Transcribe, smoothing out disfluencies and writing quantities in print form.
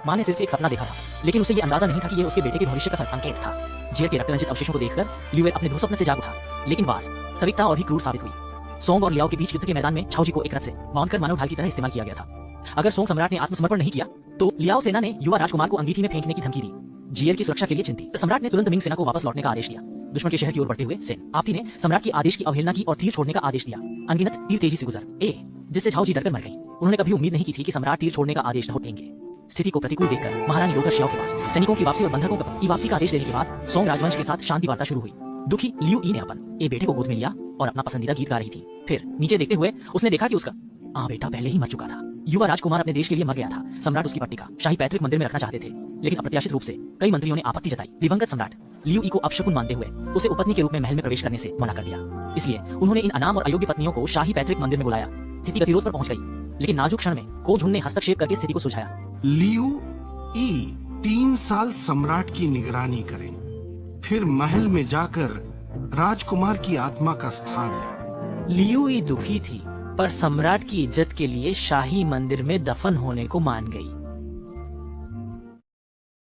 माँ ने सिर्फ एक सपना देखा था, लेकिन उसे ये अंदाजा नहीं था कि यह उसके बेटे के भविष्य का संकेत था। जियर के रक्तरंजित अवशेषों को देखकर लियुए अपने दुःस्वप्न से जाग उठा, लेकिन वास्तविकता और भी क्रूर साबित हुई। सोंग और लियाओ के बीच युद्ध के मैदान में छाओजी को एक रथ से बांधकर मानव ढाल की तरह इस्तेमाल किया गया था। अगर सोंग सम्राट ने आत्मसमर्पण नहीं किया तो लियाओ सेना ने युवा राजकुमार को अंगीठी में फेंकने की धमकी दी। जियर की सुरक्षा के लिए चिंतित सम्राट ने तुरंत मिंग सेना को वापस लौटने का आदेश दिया। दुश्मन के शहर की ओर बढ़ते हुए सेन आपती ने सम्राट के आदेश की अवहेलना की और तीर छोड़ने का आदेश दिया। अनगिनत तीर तेजी से गुजर जिससे छाओजी डरकर मर गई। उन्होंने कभी उम्मीद नहीं की थी कि सम्राट तीर छोड़ने का आदेश देंगे। स्थिति को प्रतिकूल देखकर महारानी लोटर शियाओ के पास सैनिकों की वापसी और बंधकों की वापसी का आदेश देने के बाद सोंग राजवंश के साथ शांति वार्ता शुरू हुई। दुखी लियू ई ने अपन बेटे को गोद में लिया और अपना पसंदीदा गीत गा रही थी। फिर नीचे देखते हुए उसने देखा कि उसका बेटा पहले ही मर चुका था। युवा राजकुमार अपने देश के लिए मर गया था। सम्राट उसकी पट्टिका शाही पैतृक मंदिर में रखना चाहते थे, लेकिन अप्रत्याशित रूप से कई मंत्रियों ने आपत्ति जताई। दिवंगत सम्राट लियू ई को अपशकुन मानते हुए उसे उपपत्नी के रूप में महल में प्रवेश करने से मना कर दिया। इसलिए उन्होंने इन अनाम और अयोग्य पत्नियों को शाही पैतृक मंदिर में बुलाया। स्थिति गतिरोध पर पहुंच गई, लेकिन नाजुक क्षण में कोझुन ने हस्तक्षेप करके स्थिति को सुलझाया। लियू ई 3 साल सम्राट की निगरानी करें, फिर महल में जाकर राजकुमार की आत्मा का स्थान लें। लियू ई दुखी थी, पर सम्राट की इज्जत के लिए शाही मंदिर में दफन होने को मान गई।